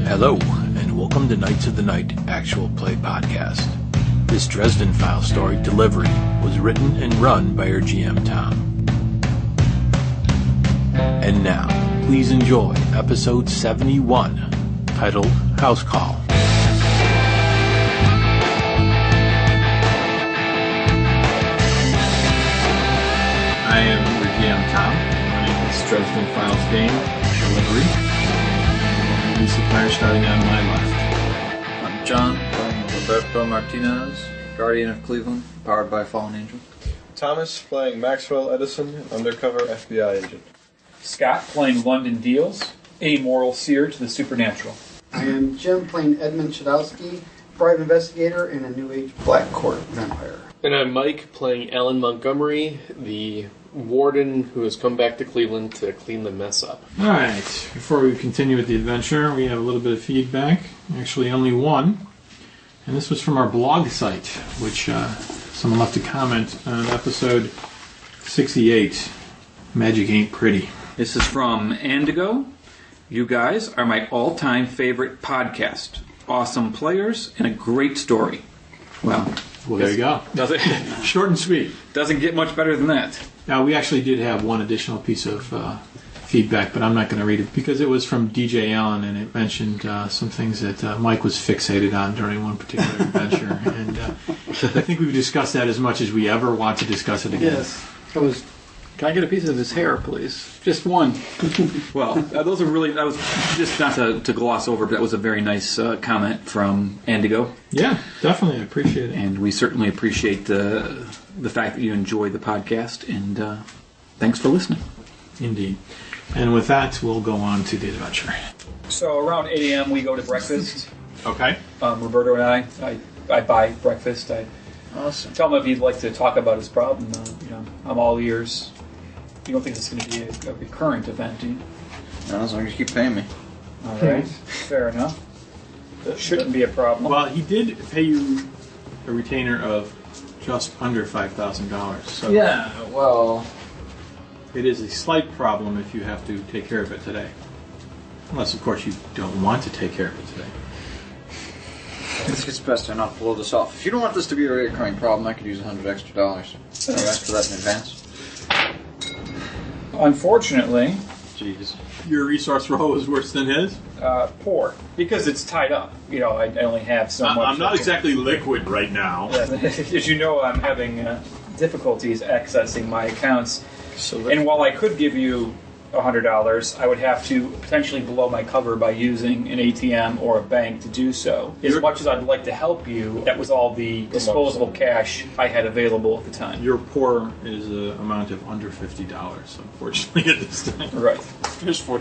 Hello, and welcome to Knights of the Night Actual Play Podcast. This Dresden Files story, Delivery, was written and run by our GM, Tom. And now, please enjoy episode 71, titled House Call. I am your GM, Tom, running this Dresden Files game, Delivery. The supplier starting on my left. I'm John, playing Roberto Martinez, Guardian of Cleveland, powered by Fallen Angel. Thomas, playing Maxwell Edison, undercover FBI agent. Scott, playing London Deals, amoral seer to the supernatural. I am Jim, playing Edmund Chudowski, private investigator and a New Age Black Court vampire. And I'm Mike, playing Alan Montgomery, the warden who has come back to Cleveland to clean the mess up. Alright, before we continue with the adventure, we have a little bit of feedback. Actually, only one. And this was from our blog site, which someone left a comment on episode 68, Magic Ain't Pretty. This is from Andigo. You guys are my all-time favorite podcast. Awesome players and a great story. Well, there you go. Short and sweet. Doesn't get much better than that. Now, we actually did have one additional piece of feedback, but I'm not going to read it because it was from DJ Allen, and it mentioned some things that Mike was fixated on during one particular adventure. And I think we've discussed that as much as we ever want to discuss it again. Yes. Can I get a piece of his hair, please? Just one. Well, that was just not to gloss over, but that was a very nice comment from Andigo. Yeah, definitely. I appreciate it. And we certainly appreciate the fact that you enjoy the podcast, and thanks for listening. Indeed. And with that, we'll go on to the adventure. So around 8 a.m. we go to breakfast. Okay. Roberto and I buy breakfast. I Awesome. tell him if he'd like to talk about his problem. I'm all ears. You don't think this is going to be a recurrent event, do you? No, as long as you keep paying me. All right. Fair enough. That shouldn't be a problem. Well, he did pay you a retainer of just under $5,000. So Yeah, well... it is a slight problem if you have to take care of it today. Unless, of course, you don't want to take care of it today. I think it's best to not blow this off. If you don't want this to be a recurring problem, I could use $100 extra. I'll ask for that in advance. Unfortunately, Jeez. Your resource roll is worse than his? poor. Because it's tied up. I only have so much. I'm not exactly liquid right now. As you know, I'm having difficulties accessing my accounts. And while I could give you $100, I would have to potentially blow my cover by using an ATM or a bank to do so. As much as I'd like to help you, that was all the disposable cash I had available at the time. Your poor is an amount of under $50, unfortunately, at this time. Right.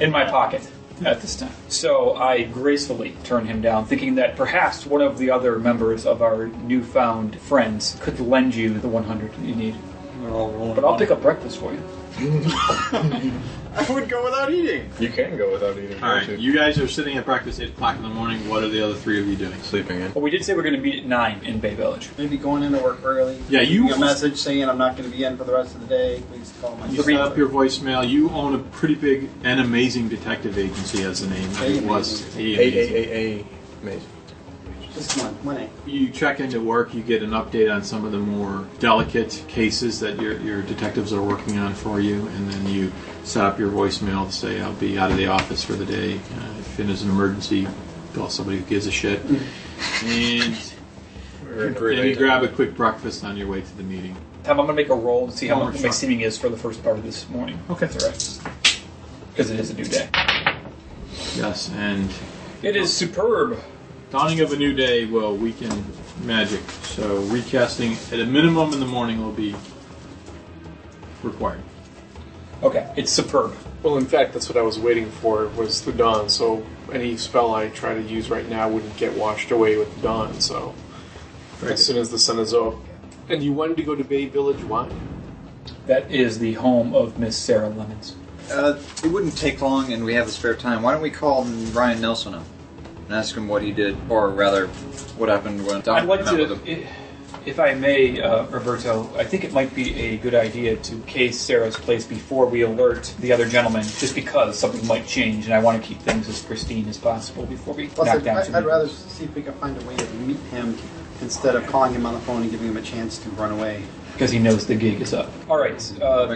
In my pocket at this time. So I gracefully turned him down, thinking that perhaps one of the other members of our newfound friends could lend you the $100 you need. But I'll pick up breakfast for you. I would go without eating. You can go without eating. Alright, you guys are sitting at breakfast at 8 o'clock in the morning. What are the other three of you doing? Sleeping in. Well, we did say we're going to meet at 9 in Bay Village. Maybe going into work early. Yeah, you- Leaving a message saying I'm not going to be in for the rest of the day. Please call my You set up your voicemail. You own a pretty big and amazing detective agency as a name. It was A. Amazing. Just one A. You check into work, you get an update on some of the more delicate cases that your detectives are working on for you, and then you set up your voicemail to say, I'll be out of the office for the day. If it is an emergency, call somebody who gives a shit. And then you grab a quick breakfast on your way to the meeting. Tom, I'm going to make a roll to see how much my seeming is for the first part of this morning. Okay. That's all right. Because it is a new day. Yes, and It is superb. dawning of a new day will weaken magic, so recasting at a minimum in the morning will be required. Okay, it's superb. Well, in fact, that's what I was waiting for, was the dawn, so any spell I try to use right now wouldn't get washed away with the dawn, so as soon as the sun is up And you wanted to go to Bay Village, why? That is the home of Miss Sarah Lemons. It wouldn't take long, and we have the spare time. Why don't we call Ryan Nelson up and ask him what he did, or rather, what happened when Don I'd like met with to, him? if I may, Roberto, I think it might be a good idea to case Sarah's place before we alert the other gentlemen, just because something might change, and I want to keep things as pristine as possible before we Plus, knock down I'd rather see if we can find a way to meet him instead of calling him on the phone and giving him a chance to run away. because he knows the gig is up. All right,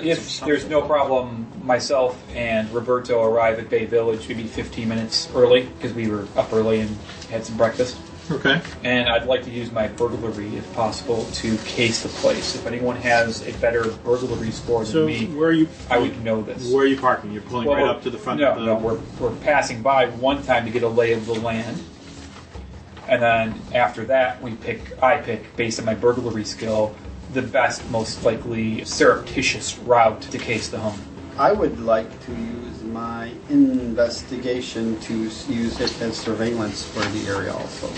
if there's no problem, myself and Roberto arrive at Bay Village maybe 15 minutes early, because we were up early and had some breakfast. Okay. And I'd like to use my burglary, if possible, to case the place. If anyone has a better burglary score than So me, where are you? I would know this. Where are you parking? You're pulling right up to the front of the... No, we're passing by one time to get a lay of the land. And then after that, I pick, based on my burglary skill, the best, most likely surreptitious route to case the home. I would like to use my investigation to use it as surveillance for the area also.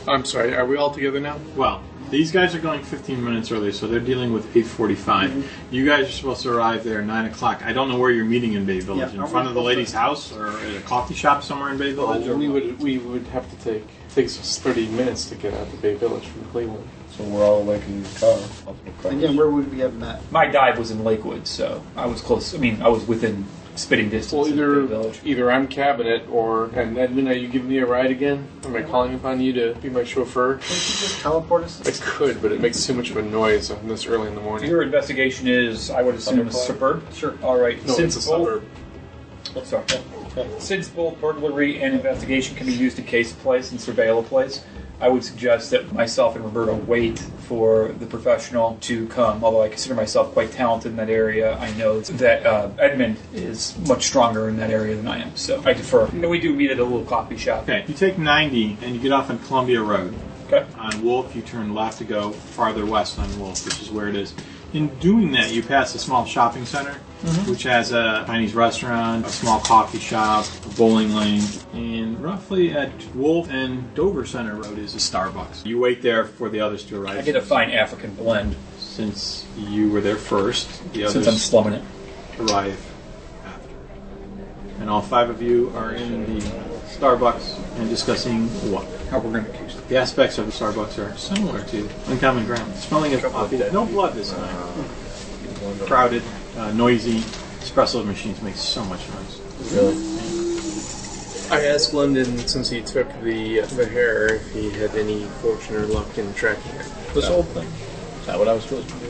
I'm sorry, are we all together now? Well, these guys are going 15 minutes early, so they're dealing with 8:45. You guys are supposed to arrive there at 9 o'clock. I don't know where you're meeting in Bay Village. Yeah, in front of the lady's house or at a coffee shop somewhere in Bay Village? Oh, we would have to take... It takes us 30 minutes to get out to Bay Village from Cleveland. So we're all like in the car. Again, where would we have met? My dive was in Lakewood, so I was close. I mean, I was within spitting distance Well, of Bay Village. either I'm cabinet or... And Edmund, are you giving me a ride again? Am I calling upon you to be my chauffeur? Can't you just teleport us? I could, but it makes too much of a noise on this early in the morning. Your investigation is, I would assume, a suburb? Sure. All right. No, it's a suburb. Since both burglary and investigation can be used to case a place and surveil a place, I would suggest that myself and Roberto wait for the professional to come. Although I consider myself quite talented in that area, I know that Edmund is much stronger in that area than I am. So I defer. And we do meet at a little coffee shop. Okay, you take 90 and you get off on Columbia Road. Okay. On Wolf, you turn left to go farther west on Wolf, which is where it is. In doing that, you pass a small shopping center, which has a Chinese restaurant, a small coffee shop, a bowling lane, and roughly at Wolf and Dover Center Road is a Starbucks. You wait there for the others to arrive. I get a fine African blend Since you were there first, the since I'm others slumming it. arrive after. And all 5 of you are in the Starbucks and discussing what? How we're going to case it. The aspects of the Starbucks are similar to Uncommon Ground. Smelling of coffee. No blood this time. Crowded, noisy. Espresso machines make so much noise. Really? I asked London, since he took the hair, if he had any fortune or luck in tracking it. This whole thing. Is that what I was supposed to do?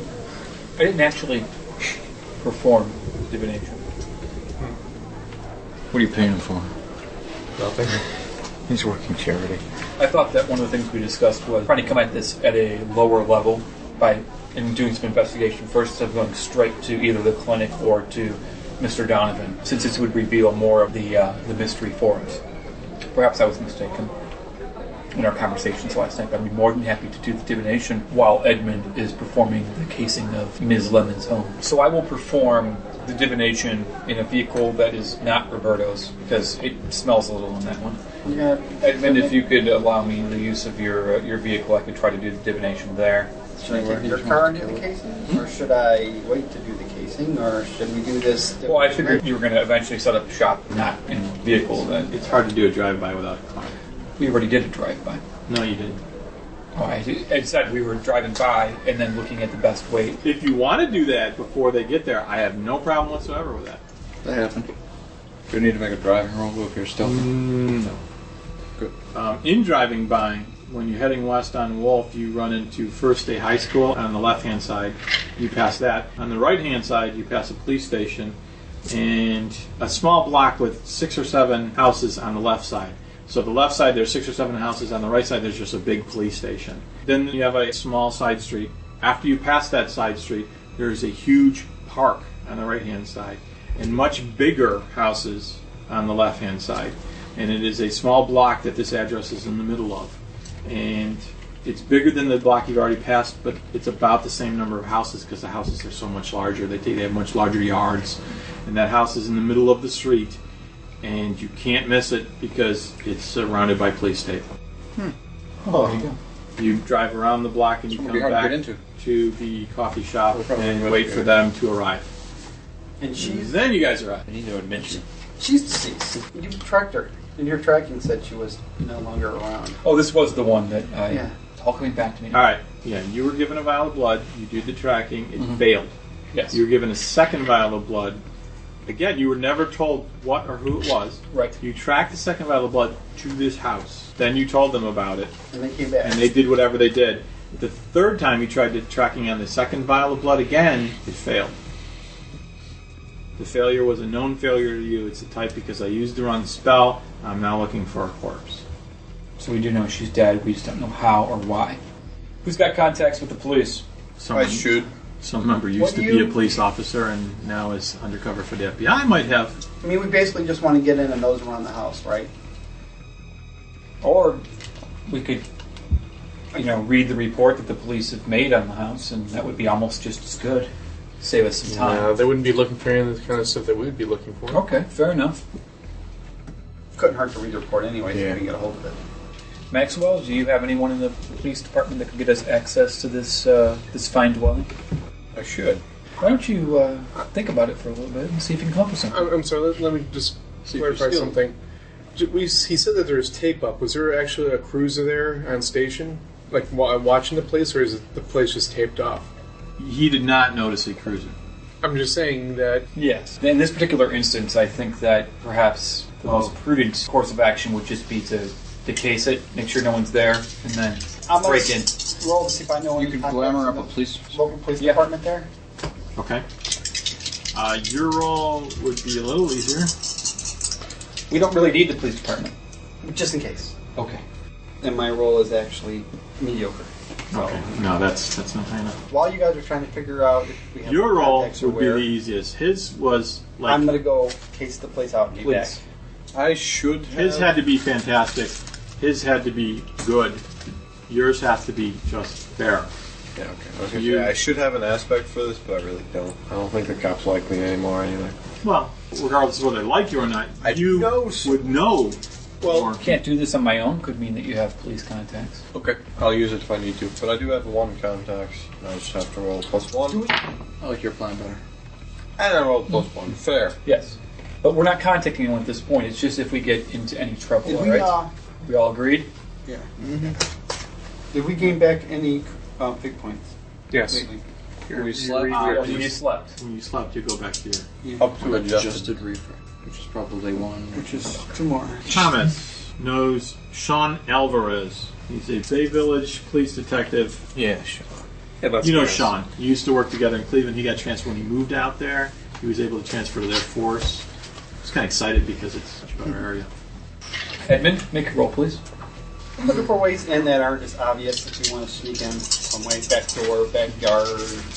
I didn't actually perform divination. What are you paying him for? Nothing. He's working charity. I thought that one of the things we discussed was trying to come at this at a lower level by doing some investigation first instead of going straight to either the clinic or to Mr. Donovan, since this would reveal more of the mystery for us. Perhaps I was mistaken in our conversations last night, but I'd be more than happy to do the divination while Edmund is performing the casing of Ms. Lemon's home. So I will perform the divination in a vehicle that is not Roberto's, because it smells a little in that one. Yeah. Edmund, if you could allow me the use of your vehicle, I could try to do the divination there. Should I take your car and do the casing? Or should I wait to do the casing? Or should we do this? Well, I figured you were going to eventually set up shop not in a vehicle. Then It's hard to do a drive-by without a car. we already did a drive-by. No, you didn't. Oh, I said we were driving by and then looking at the best way. If you want to do that before they get there, I have no problem whatsoever with that. That happened. Do you need to make a driving roll if you're stealthy? No. Good. In driving by, when you're heading west on Wolf, you run into First Day High School on the left-hand side. You pass that. On the right-hand side, you pass a police station and a small block with 6 or 7 houses on the left side. So the left side, there's 6 or 7 houses. On the right side, there's just a big police station. Then you have a small side street. After you pass that side street, there's a huge park on the right-hand side and much bigger houses on the left-hand side. And it is a small block that this address is in the middle of. And it's bigger than the block you've already passed, but it's about the same number of houses because the houses are so much larger. They have much larger yards. And that house is in the middle of the street. And you can't miss it because it's surrounded by police tape. Oh, You drive around the block and you It's come gonna be hard to back get into. to the coffee shop probably and investigate. wait for them to arrive. And Then you guys arrive. I need to admit you. she's deceased. You tracked her. And your tracking said she was no longer around. Oh, this was the one that I. Yeah. It's all coming back to me. All right. Yeah, you were given a vial of blood. You did the tracking. It failed. Yes. You were given a second vial of blood. Again, you were never told what or who it was. Right. You tracked the second vial of blood to this house. Then you told them about it, And they came back. and they did whatever they did. The third time you tried tracking on the second vial of blood again, it failed. The failure was a known failure to you. It's a type because I used the wrong spell. I'm now looking for a corpse. So we do know she's dead. We just don't know how or why. Who's got contacts with the police? I should. Some member used What to do be a you- police officer and now is undercover for the FBI. Might have. I mean, we basically just want to get in and nose around the house, right? Or we could, read the report that the police have made on the house, and that would be almost just as good. Save us some time. They wouldn't be looking for any of the kind of stuff that we'd be looking for. Okay, fair enough. Couldn't hurt to read the report anyway, so Yeah. we can get a hold of it. Maxwell, do you have anyone in the police department that could get us access to this this fine dwelling? I should. Why don't you think about it for a little bit and see if you can come up with something? I'm sorry, let me just See if you're clarify skilled. something. He said that there was tape up. Was there actually a cruiser there on station? Like watching the place, or is it the place just taped off? He did not notice a cruiser. I'm just saying that Yes. In this particular instance, I think that perhaps the most prudent course of action would just be to case it, make sure no one's there, and then I'm gonna break in. roll to see if I know You any can contacts glamour in up a the police. local police Yeah. department there. Okay. Your role would be a little easier. We don't really need the police department. Just in case. Okay. And my role is actually mediocre. Okay. No, that's not high enough. While you guys are trying to figure out if we have Your role contacts or would be where, the easiest. His was like I'm going to go case the place out and be back. Please. I should have. his had to be fantastic. His had to be good. Yours has to be just fair. Yeah, okay. I was gonna You- say, I should have an aspect for this, but I really don't. I don't think the cops like me anymore anyway. Well, regardless of whether they like you or not, I you know would know. Well, more. Can't do this on my own. Could mean that you have police contacts. Okay. I'll use it if I need to. But I do have one contact. I just have to roll +1. I like your plan better. And I rolled +1. Fair. Yes. But we're not contacting anyone at this point. It's just if we get into any trouble, Did all we, right? We all agreed? yeah. Did we gain back any big points yes. lately? We slept. When you slept. When you slept, you go back to your Up to Adjusted refresh, which is probably one. Which is 2 more. Thomas knows Sean Alvarez. He's a Bay Village police detective. Yeah, sure. You know Sean. You used to work together in Cleveland. He got transferred when he moved out there. He was able to transfer to their force. He's kind of excited because it's such a better area. Edmund, make a roll, please. I'm looking for ways in that aren't as obvious if you want to sneak in some way. Back door, backyard,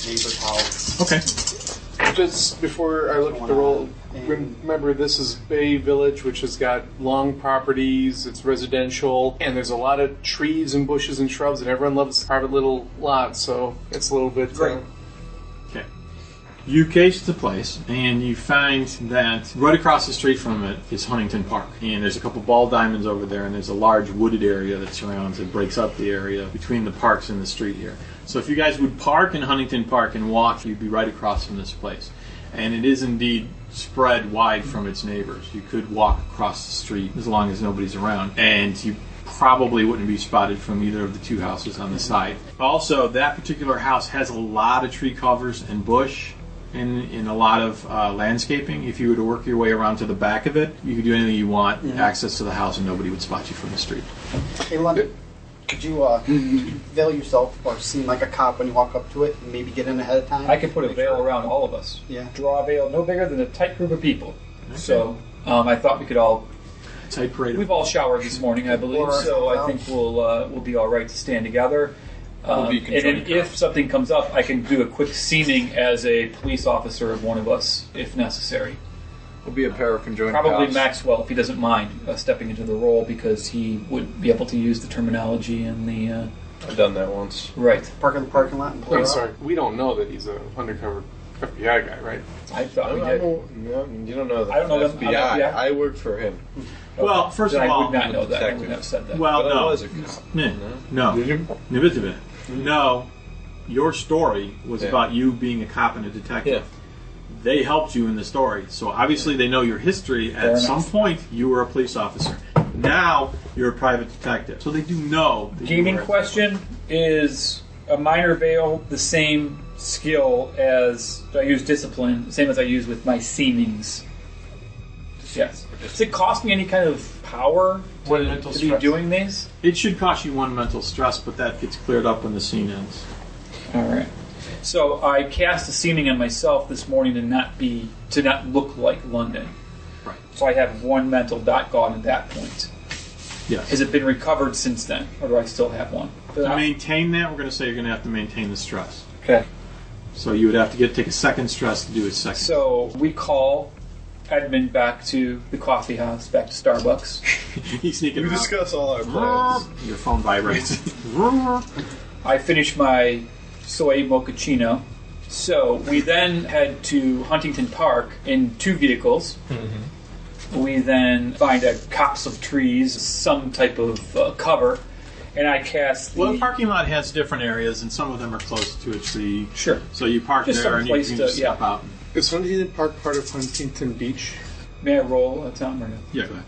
neighbor's house. Okay. Just before I look at the roll, remember this is Bay Village, which has got long properties, it's residential, and there's a lot of trees and bushes and shrubs, and everyone loves private little lots, so it's a little bit... Great. Okay. You case the place, and you find that right across the street from it is Huntington Park. And there's a couple ball diamonds over there, and there's a large wooded area that surrounds and breaks up the area between the parks and the street here. So if you guys would park in Huntington Park and walk, you'd be right across from this place. And it is indeed spread wide from its neighbors. You could walk across the street as long as nobody's around, and you probably wouldn't be spotted from either of the two houses on the side. Also, that particular house has a lot of tree covers and bush in a lot of landscaping. If you were to work your way around to the back of it, you could do anything you want, access to the house, and nobody would spot you from the street. Hey, London, could you veil yourself or seem like a cop when you walk up to it and maybe get in ahead of time? I could put a veil around all of us. Yeah. Draw a veil no bigger than a tight group of people. So I thought we could all... Tight parade. We've all showered this morning, I believe, so I think we'll be all right to stand together. We'll be And then conjoined. if something comes up, I can do a quick seeming as a police officer of one of us, if necessary. We'll be a pair of conjoined Probably cops. Maxwell, if he doesn't mind stepping into the role, because he would be able to use the terminology and the... I've done that once. Right. Park in the parking lot and pull I'm up. sorry, we don't know that he's an undercover FBI guy, right? I thought we I did. don't, you don't know that. I don't know them. FBI. Yeah. I work for him. Well, first Then of I all, would not know that. I detective. would have said that. well, But I no, was a cop. no, Did you? no. Your story was Yeah. about you being a cop and a detective. Yeah. They helped you in the story, so obviously they know your history. Fair At some enough. point, you were a police officer. Now you're a private detective, so they do know. That you Gaming were- question: is a minor veil the same skill as I use discipline, the same as I use with my seamings? Yes. Does it cost me any kind of power One mental to be stress. doing these? It should cost you one mental stress, but that gets cleared up when the scene ends. All right. So I cast a seaming on myself this morning to not look like London. Right. So I have one mental dot gone at that point. Yes. Has it been recovered since then, or do I still have one? To maintain that, we're going to say you're going to have to maintain the stress. Okay. So you would have to take a second stress to do a second. So we call Edmund back to the coffee house, back to Starbucks. He's sneaking We around. discuss all our plans. Your phone vibrates. I finish my soy mochaccino. So we then head to Huntington Park in 2 vehicles. We then find a copse of trees, some type of cover, and I cast the... Well, the parking lot has different areas, and some of them are close to a tree. Sure. So you park Just there, some and you place can to- just step yeah. out. Is Huntington Park part of Huntington Beach? May I roll a time or no? Yeah, go ahead.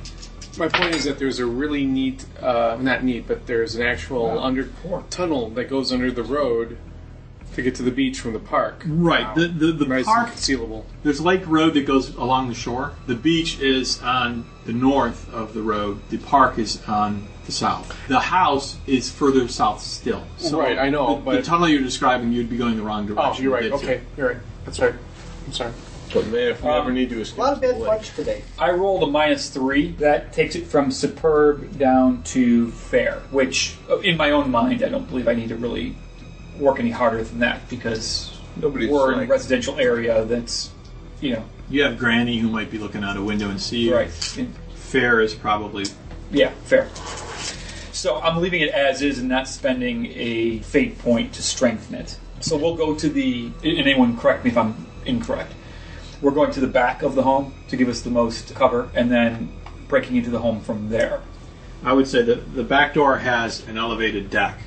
My point is that there's a really neat, not neat, but there's an actual tunnel that goes under the road to get to the beach from the park. Right. The Nice park, and concealable. there's Lake Road that goes along the shore. The beach is on the north of the road. The park is on the south. The house is further south still. So Right, I know, the but- tunnel you're describing, you'd be going the wrong direction. Oh, you're right. to get to. Okay, you're right. That's right. I'm sorry. But man, if we ever need to escape A lot of bad the lake. fudge today. I rolled a -3. That takes it from superb down to fair, which, in my own mind, I don't believe I need to really work any harder than that because Nobody's we're in a like- residential area that's, You have Granny who might be looking out a window and see you. right. Fair is probably... Yeah, fair. So I'm leaving it as is and not spending a fate point to strengthen it. So we'll go to and anyone correct me if I'm incorrect. We're going to the back of the home to give us the most cover and then breaking into the home from there. I would say that the back door has an elevated deck,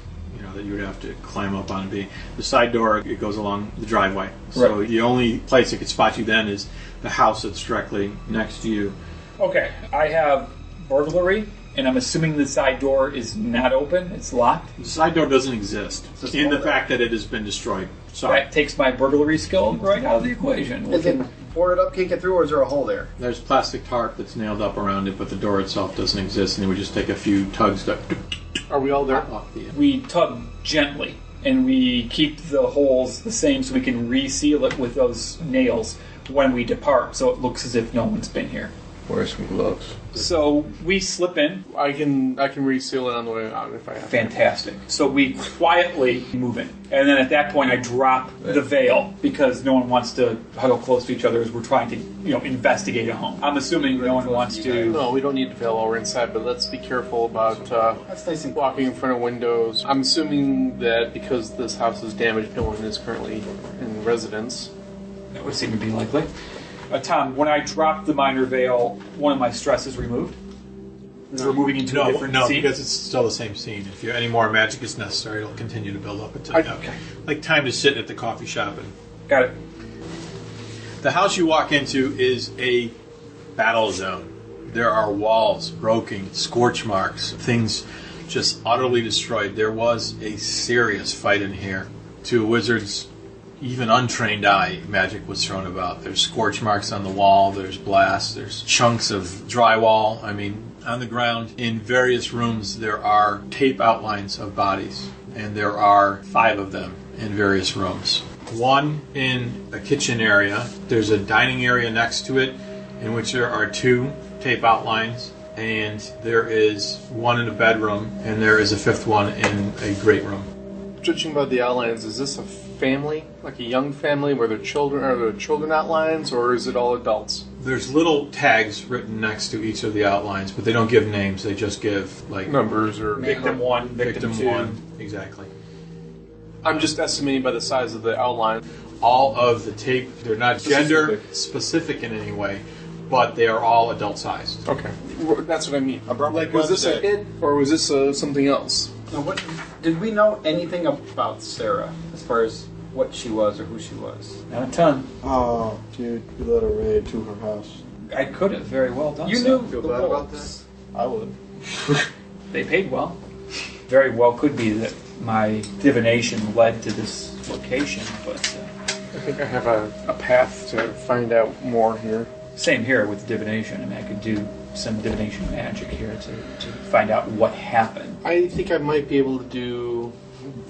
that you would have to climb up on. The side door, it goes along the driveway. So Right. the only place that could spot you then is the house that's directly next to you. Okay, I have burglary, and I'm assuming the side door is not open, it's locked. The side door doesn't exist in the fact that it has been destroyed. Sorry. That takes my burglary skill right out of the equation. Is it boarded up, can't get through, or is there a hole there? There's plastic tarp that's nailed up around it, but the door itself doesn't exist, and it would just take a few tugs to Are we all there? off the end. We tug gently, and we keep the holes the same so we can reseal it with those nails when we depart, so it looks as if no one's been here. Wear some gloves. So we slip in. I can reseal it on the way out if I have to. Fantastic. So we quietly move in. And then at that point I drop the veil because no one wants to huddle close to each other as we're trying to, investigate a home. I'm assuming no one wants to... No, we don't need to veil while we're inside, but let's be careful about That's nice and walking in front of windows. I'm assuming that because this house is damaged, no one is currently in residence. That would seem to be likely. Tom, when I drop the minor veil, one of my stress is removed. We're moving into a different scene. because it's still the same scene. If any more magic is necessary, it'll continue to build up until Okay. like time to sit at the coffee shop. And Got it. the house you walk into is a battle zone. There are walls broken, scorch marks, things just utterly destroyed. There was a serious fight in here. To a wizard's even untrained eye, magic was thrown about. There's scorch marks on the wall, there's blasts, there's chunks of drywall. On the ground in various rooms there are tape outlines of bodies, and there are 5 of them in various rooms. One in a kitchen area. There's a dining area next to it in which there are 2 tape outlines, and there is one in a bedroom, and there is a 5th one in a great room. Judging by the outlines, is this a family, like a young family, where are there children outlines, or is it all adults? There's little tags written next to each of the outlines, but they don't give names. They just give like Numbers or Victim 1, victim 2. 1, exactly. I'm just estimating by the size of the outline. All of the tape, they're not gender specific in any way, but they are all adult sized. Okay, that's what I mean. I brought my Like, was this a hit or was this something else? Now, did we know anything about Sarah as far as what she was or who she was? Not a ton. Oh, dude, you let her raid to her house. I could have very well done You so. knew Feel the bad about books. I would. They paid well. Very well could be that my divination led to this location, but I think I have a path to find out more here. same here with divination. I mean, I could do some divination magic here to find out what happened. I think I might be able to do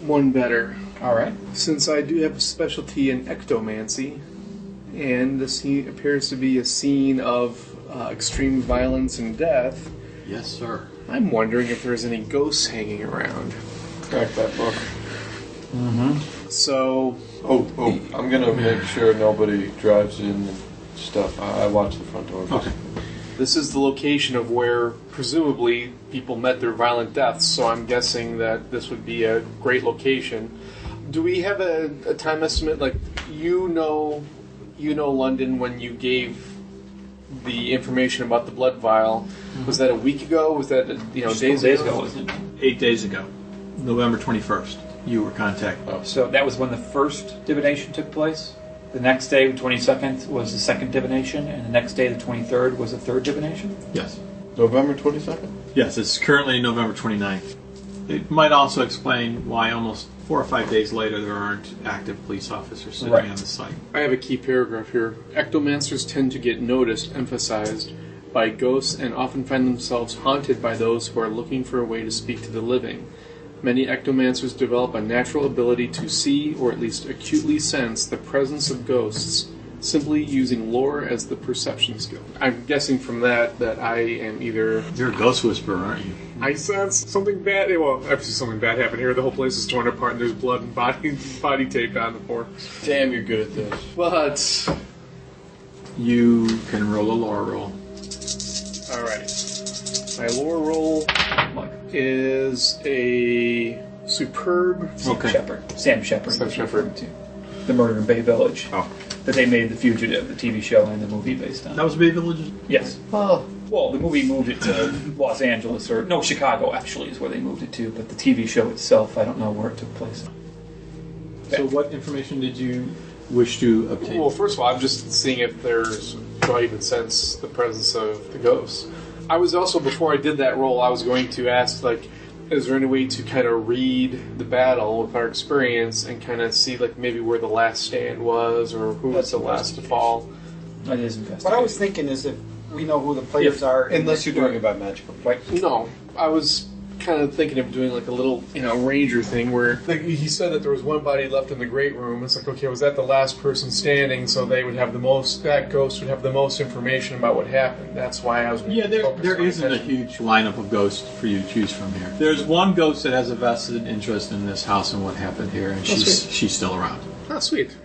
one better. All right. Since I do have a specialty in ectomancy, and the scene appears to be a scene of extreme violence and death, Yes, sir. I'm wondering if there's any ghosts hanging around. Crack that book. So, Oh, I'm gonna make sure nobody drives in and stuff. I watch the front door. Okay. this is the location of where presumably people met their violent deaths, so I'm guessing that this would be a great location. Do we have a time estimate? Like, you know London when you gave the information about the blood vial. Was that a week ago? Was that days ago? Wasn't it? 8 days ago, November 21st, you were contacted. So that was when the first divination took place. The next day, the 22nd, was the second divination, and the next day, the 23rd, was the third divination. Yes. November 22nd? Yes, it's currently November 29th. It might also explain why almost 4 or 5 days later there aren't active police officers sitting Right. on the site. I have a key paragraph here. Ectomancers tend to get noticed, emphasized, by ghosts and often find themselves haunted by those who are looking for a way to speak to the living. Many ectomancers develop a natural ability to see, or at least acutely sense, the presence of ghosts, simply using lore as the perception skill. I'm guessing from that I am either... You're a ghost whisperer, aren't you? I sense something bad. Well, obviously something bad happened here. The whole place is torn apart and there's blood and body taped on the floor. Damn, you're good at this. But... You can roll a lore roll. Alrighty. My lore roll Like is a superb... Okay. Sam Shepard. Sam Shepard. To the Murder in Bay Village. Oh. That they made The Fugitive, the TV show and the movie based on. That was Bay Village? Yes. Oh. Well, the movie moved it to Los Angeles, or no, Chicago actually is where they moved it to, but the TV show itself, I don't know where it took place. So what information did you wish to obtain? Well, first of all, I'm just seeing if do I even sense the presence of the ghosts. I was also, before I did that roll, I was going to ask, is there any way to kind of read the battle with our experience and kind of see, maybe where the last stand was or who was the last to fall? That is investigation. What I was thinking is if we know who the players are... Unless you're doing it by magical. No, I was kind of thinking of doing a little, ranger thing where he said that there was one body left in the great room. It's okay, was that the last person standing? So they would have that ghost would have the most information about what happened. That's why I was. Yeah, there isn't a huge lineup of ghosts for you to choose from here. There's one ghost that has a vested interest in this house and what happened here, and she's still around. Oh, sweet.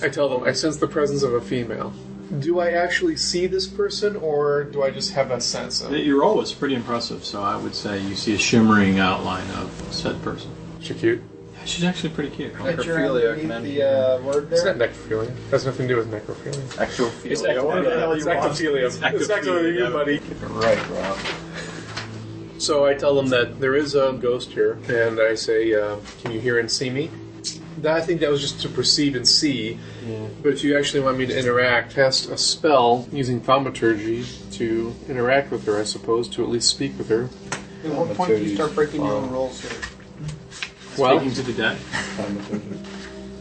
I tell them I sense the presence of a female. Do I actually see this person, or do I just have a sense of it? Your roll was pretty impressive, so I would say you see a shimmering outline of said person. She's cute. Yeah, she's actually pretty cute. Necrophilia, the word It's there. not necrophilia. It has nothing to do with necrophilia. Ectophilia. It's It's ectophilia. It's ectophilia, buddy. Right, Rob. So I tell them that there is a ghost here, and I say, can you hear and see me? I think that was just to perceive and see, but if you actually want me to interact, cast a spell using thaumaturgy to interact with her, I suppose, to at least speak with her. At what point do you start breaking your own rules here? Well, Speaking to the dead.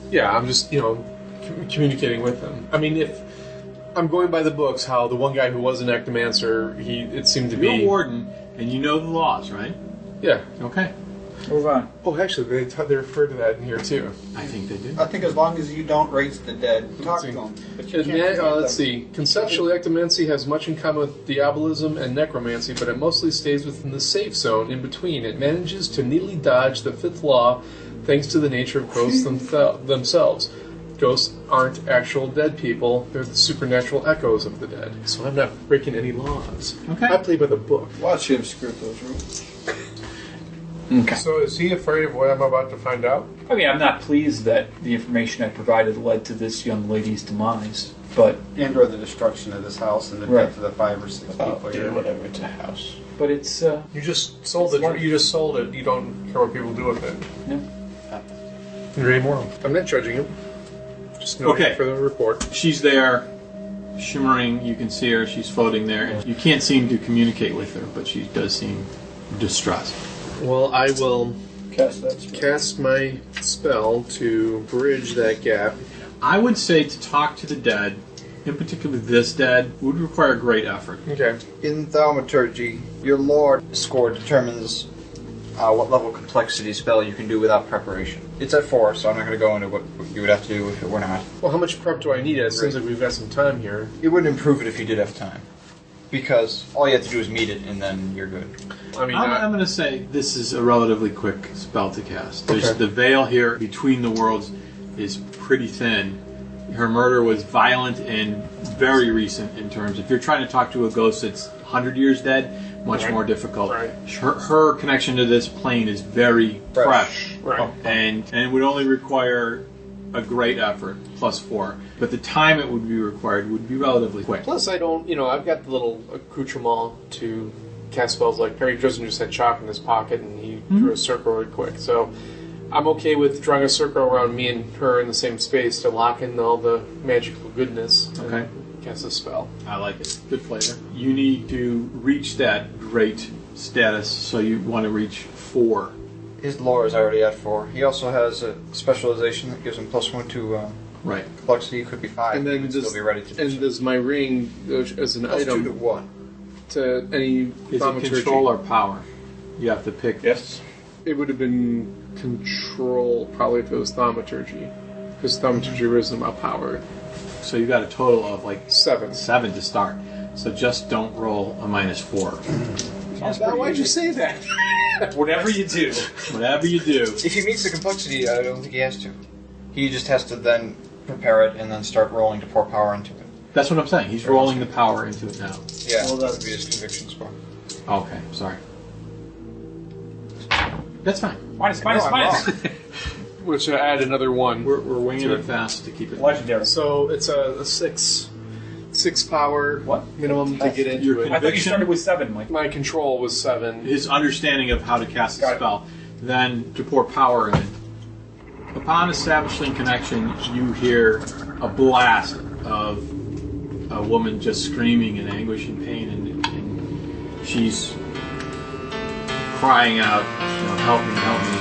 yeah, I'm just, communicating with them. I mean, if I'm going by the books, how the one guy who was an ectomancer, it seemed to You're be... a warden, and you know the laws, right? Yeah. Okay. Move on. Oh, actually, they refer to that in here, too. I think they do. I think as long as you don't raise the dead, talk to them. But you can't Let's see. Conceptually, ectomancy has much in common with diabolism and necromancy, but it mostly stays within the safe zone in between. It manages to neatly dodge the fifth law thanks to the nature of ghosts themselves. Ghosts aren't actual dead people, they're the supernatural echoes of the dead. So I'm not breaking any laws. Okay. I play by the book. Watch him skirt those rules. Okay. So is he afraid of what I'm about to find out? I mean, I'm not pleased that the information I provided led to this young lady's demise, but And/or the destruction of this house and the Right. death of the 5 or 6 people Yeah, here. whatever. It's a house. it's You just sold it. You just sold it. You don't care what people do with it. yeah. Very moral. I'm not judging him. Just noting Okay. for the report. She's there, shimmering. You can see her. She's floating there. You can't seem to communicate with her, but she does seem distressed. Well, I will Cast that spell. cast my spell to bridge that gap. I would say to talk to the dead, in particular this dead, would require great effort. Okay. In thaumaturgy, your lore score determines what level of complexity spell you can do without preparation. It's at 4, so I'm not going to go into what you would have to do if it were not. Well, how much prep do I need? It seems like we've got some time here. It wouldn't improve it if you did have time. Because all you have to do is meet it, and then you're good. I mean, I'm going to say this is a relatively quick spell to cast. There's Okay. the veil here between the worlds is pretty thin. Her murder was violent and very recent in terms. If you're trying to talk to a ghost that's 100 years dead, much Right. more difficult. Right. Her connection to this plane is very fresh. right. And it would only require a great effort, +4. But the time it would be required would be relatively quick. Plus, I don't, I've got the little accoutrement to cast spells. Like Perry Dresden just had chalk in his pocket and he drew a circle really quick. So I'm okay with drawing a circle around me and her in the same space to lock in all the magical goodness. Okay. And cast a spell. I like it. Good flavor. You need to reach that great status, so you want to reach 4. His lore is already at 4. He also has a specialization that gives him +1 to Right. complexity. It could be 5. And then he would does- still be ready to do And so. does my ring, as an +2 to item, 1. to any Is it thaumaturgy? control or power? You have to pick. Yes. It would have been control, probably, if it was thaumaturgy. Because thaumaturgy isn't about power. So you got a total of like 7. 7 to start. So just don't roll a -4. Why'd you say that? Whatever you do. Whatever you do. If he meets the complexity, I don't think he has to. He just has to then prepare it and then start rolling to pour power into it. That's what I'm saying. He's rolling the power into it now. Yeah, Well, that would be his conviction score. Okay, sorry. That's fine. Minus. Which should add another 1. We're winging it fast to keep it. Legendary. So it's a 6 power What? minimum to get into Your it. I thought you Conviction? started with 7, Mike. My control was 7. His understanding of how to cast the Got it. spell, then to pour power in. Upon establishing connection, you hear a blast of a woman just screaming in anguish and pain, and she's crying out, "Help me, help me."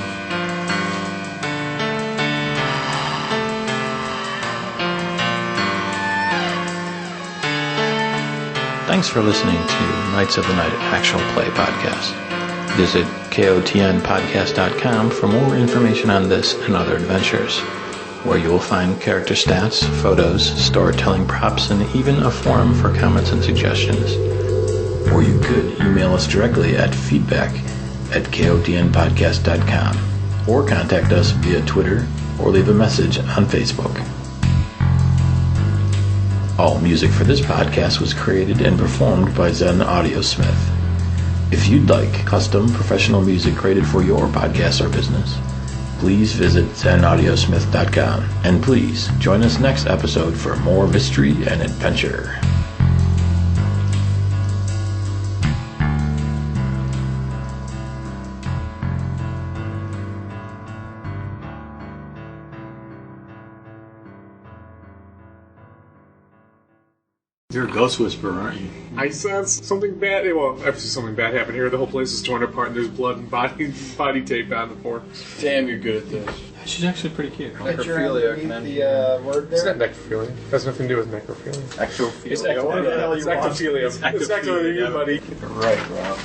Thanks for listening to Knights of the Night Actual Play podcast. Visit kotnpodcast.com for more information on this and other adventures, where you will find character stats, photos, storytelling props, and even a forum for comments and suggestions. Or you could email us directly at feedback@kotnpodcast.com, or contact us via Twitter or leave a message on Facebook. All music for this podcast was created and performed by Zen Audiosmith. If you'd like custom professional music created for your podcast or business, please visit zenaudiosmith.com. And please join us next episode for more mystery and adventure. You're a ghost whisperer, aren't you? I sense something bad. Well, actually, something bad happened here. The whole place is torn apart, and there's blood and body tape on the floor. Damn, you're good at this. She's actually pretty cute. Necrophilia can end. The word It's there. not necrophilia. It has nothing to do with necrophilia. Ectophilia. It's What the hell It's you want? ectophilia. It's ectophilia, buddy. Right, Rob.